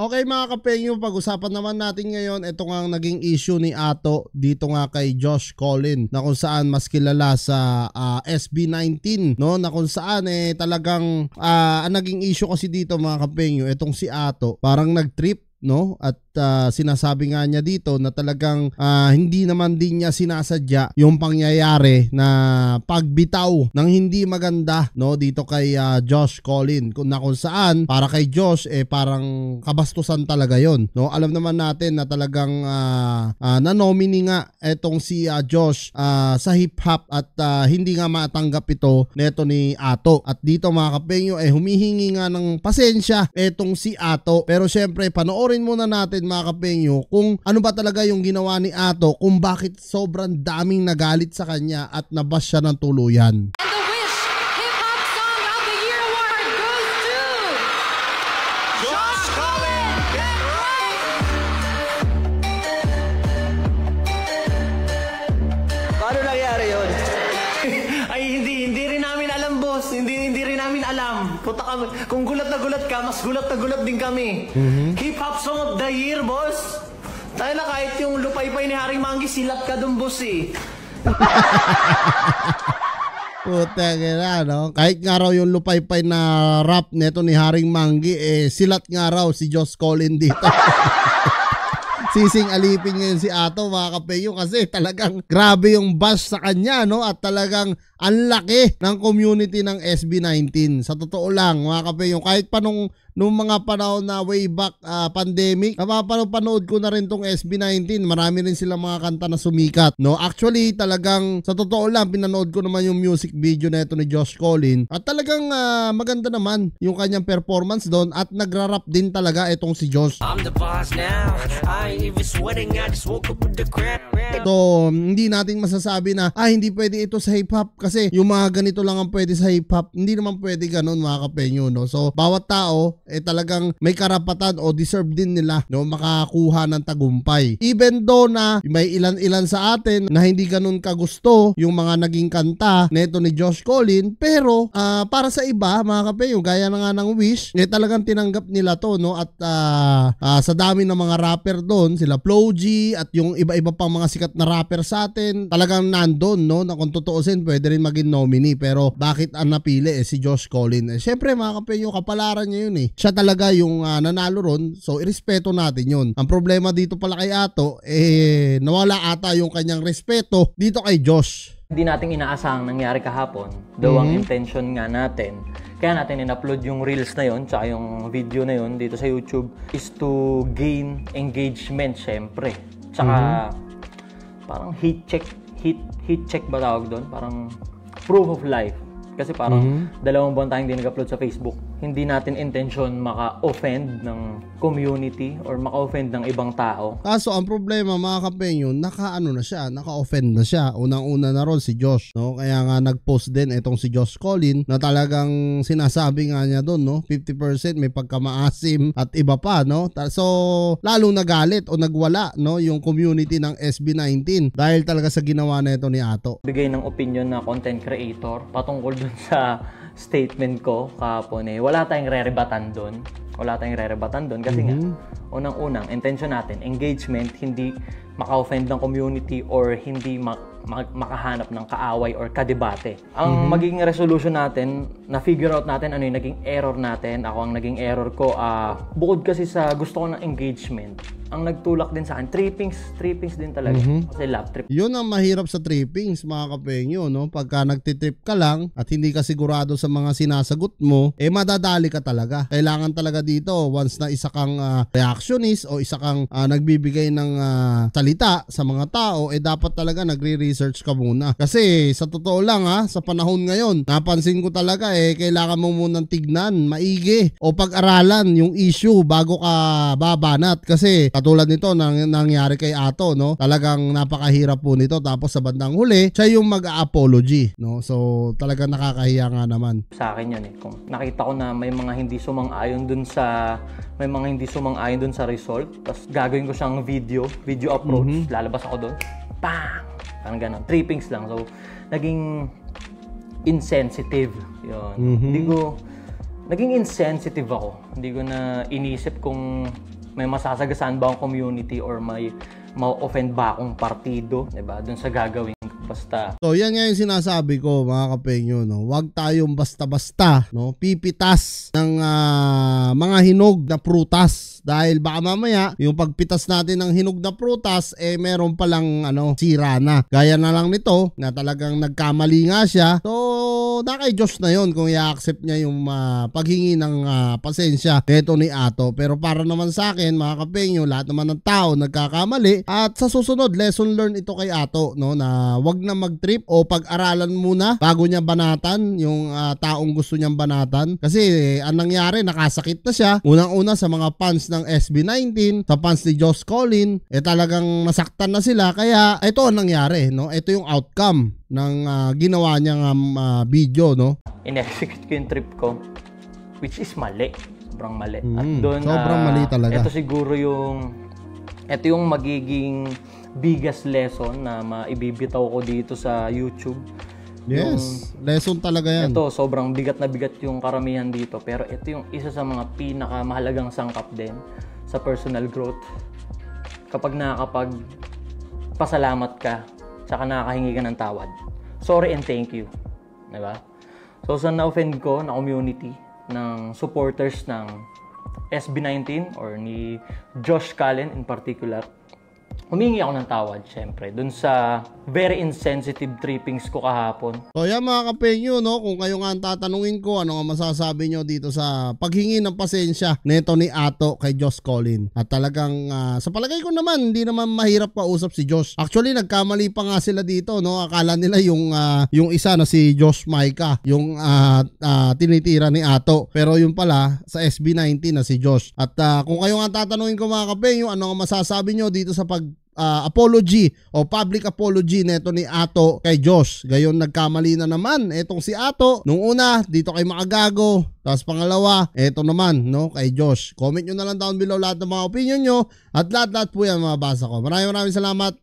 Okay mga kapengyo, pag-usapan naman natin ngayon ito nga naging issue ni Ato dito nga kay Josh Collin na kung saan mas kilala sa SB19, no, na kung saan talagang ang naging issue kasi dito mga kapengyo, itong si Ato parang nag-trip, no, at sinasabi nga niya dito na talagang hindi naman din niya sinasadya yung pangyayari na pagbitaw ng hindi maganda, no, dito kay Josh Collin, na kung saan para kay Josh parang kabastusan talaga yon, no. Alam naman natin na talagang na-nominee nga etong si Josh sa hip hop at hindi nga matanggap ito neto ni Ato, at dito mga kapengyo humihingi nga ng pasensya etong si Ato. Pero syempre panoorin muna natin mga kapengyo kung ano ba talaga yung ginawa ni Ato, kung bakit sobrang daming nagalit sa kanya at nabash siya ng tuluyan. And the Wish Hip Hop Song of the Year Award goes to Josh Collin. Get right! Paano nangyari yun? Ay, hindi rin namin alam, boss. Hindi rin namin alam. Puta kami. Kung gulat na gulat ka, mas gulat na gulat din kami. Hip-hop Song of the Year, boss. Tayo na kahit yung lupay-pay ni Haring Manggi, silat ka dun, boss eh. Puta nga, no? Kahit nga raw yung lupay-pay na rap neto ni Haring Manggi, silat nga raw si Josh Collin dito. Sising alipin ngayon si Ato mga kapengyo kasi talagang grabe yung bash sa kanya, no? At talagang ang laki ng community ng SB19. Sa totoo lang mga kapengyo, kahit pa nung mga panahon na way back pandemic, napapanood ko na rin tong SB19. Marami rin silang mga kanta na sumikat, no? Actually talagang sa totoo lang pinanood ko naman yung music video na ito ni Josh Collin at talagang maganda naman yung kanyang performance doon at nagra-rap din talaga itong si Josh. I'm the boss now. I ain't even sweating. I just woke up with the crap. So, hindi natin masasabi na hindi pwede ito sa hip-hop kasi yung mga ganito lang ang pwede sa hip-hop. Hindi naman pwede ganun mga kapengyo, no? So, bawat tao talagang may karapatan o deserve din nila, no, makakuha ng tagumpay. Even though na may ilan-ilan sa atin na hindi ganun kagusto yung mga naging kanta neto ni Josh Collin, pero para sa iba mga kapengyo, gaya na nga ng Wish, talagang tinanggap nila to, no? At sa dami ng mga rapper doon, sila Flo G at yung iba-iba pang mga sikat na rapper sa atin, talagang nandun, no, na kung tutuusin pwede rin maging nominee. Pero bakit ang napili si Josh Collin? Syempre mga kapengyo, kapalaran niya yun siya talaga yung nanalo ron, so irespeto natin yun. Ang problema dito pala kay Ato, nawala ata yung kanyang respeto dito kay Josh. Hindi natin inaasahang nangyari kahapon. Daw ang intention nga natin, kaya natin in-upload yung reels na yun, tsaka yung video na yun dito sa YouTube, is to gain engagement syempre. Tsaka parang heat check ba tawag doon? Parang proof of life. Kasi parang 2 buwan tayong hindi nag-upload sa Facebook. Hindi natin intention maka-offend ng community or maka-offend ng ibang tao. Kaso ang problema mga kapengyo, naka-offend na siya. Unang-una na ron si Josh, no? Kaya nga nag-post din itong si Josh Collin na talagang sinasabi nga niya doon, no? 50% may pagkamaasim at iba pa, no? So lalong nagalit o nagwala, no, yung community ng SB19 dahil talaga sa ginawa na ito ni Ato. Bigay ng opinion na content creator patungkol dun sa statement ko kahapon wala tayong re-rebatan doon. Wala tayong re-rebatan doon kasi nga unang-unang intention natin, engagement, hindi maka-offend ng community or hindi makahanap ng kaaway or kadebate. Ang magiging resolution natin, na-figure out natin ano yung naging error natin. Ako ang naging error ko, bukod kasi sa gusto ko ng engagement, ang nagtulak din sa akin, trippings din talaga. Kasi love trip. Yun ang mahirap sa trippings mga kapengyo, no? Pagka nagtitrip ka lang at hindi ka sigurado sa mga sinasagot mo, madadali ka talaga. Kailangan talaga dito, once na isa kang reactionist o isa kang nagbibigay ng salita sa mga tao, dapat talaga nagre-research ka muna. Kasi sa totoo lang sa panahon ngayon, napansin ko talaga kailangan mo munang tignan, maigi o pag-aralan yung issue bago ka babanat. Kasi katulad nito nangyari kay Ato, no? Talagang napakahirap po nito, tapos sa bandang huli siya yung mag-apology, no? So talagang nakakahiya nga naman. Sa akin yan kung nakita ko na may mga hindi sumang-ayon dun sa result, tapos gagawin ko siyang video approach, lalabas ako doon, bang! Parang gano'n, trippings lang. So naging insensitive yun. Naging insensitive ako. Hindi ko na inisip kung may masasagasaan ba akong community or may ma-offend ba akong partido, 'di ba? Doon sa gagawin ko basta. So yan nga yung sinasabi ko mga kapengyo, no? Huwag tayong basta-basta, no? Pipitas ng mga hinog na prutas dahil baka mamaya yung pagpitas natin ng hinog na prutas meron palang sira na. Gaya na lang nito na talagang nagkamali nga siya. So na kay Diyos na yon kung i-accept niya yung paghingi ng pasensya nito ni Ato. Pero para naman sa akin mga kapengyo, lahat naman ng tao nagkakamali at sa susunod lesson learned ito kay Ato, no, na wag na mag-trip o pag-aralan muna bago niya banatan yung taong gusto niyang banatan kasi ang nangyari nakasakit na siya unang-una sa mga fans ng SB19, sa fans ni Josh Collin talagang nasaktan na sila kaya ito ang nangyari, no, ito yung outcome ng ginawa niyang video, no. In-execute ko yung trip ko which is mali, sobrang mali. At doon sobrang mali talaga. Ito yung magiging biggest lesson na maibibitaw ko dito sa YouTube. Yes, lesson talaga yan. Ito, sobrang bigat na bigat yung karamihan dito. Pero ito yung isa sa mga pinakamahalagang sangkap din sa personal growth. Kapag pasalamat ka, tsaka nakakahingi ka ng tawad. Sorry and thank you. Diba? So, sa na-offend ko na community ng supporters ng SB19 or ni Josh Collin in particular, humingi ako ng tawad syempre dun sa very insensitive trippings ko kahapon. So yan mga kapengyo, no, kung kayo nga ang tatanungin ko ano nga masasabi nyo dito sa paghingi ng pasensya nito ni Ato kay Josh Collin. At talagang sa palagay ko naman hindi naman mahirap kausap si Josh. Actually nagkamali pa nga sila dito, no. Akala nila yung isa na si Josh Maika yung tinitira ni Ato, pero yung pala sa SB19 na si Josh. At kung kayo nga tatanungin ko mga kapengyo ano nga masasabi nyo dito sa apology o public apology neto ni Ato kay Josh. Gayon nagkamali na naman etong si Ato nung una dito kay Makagago, tapos pangalawa eto naman, no, kay Josh. Comment nyo na lang down below lahat ng mga opinion nyo at lahat po yan mababasa ko. Maraming salamat.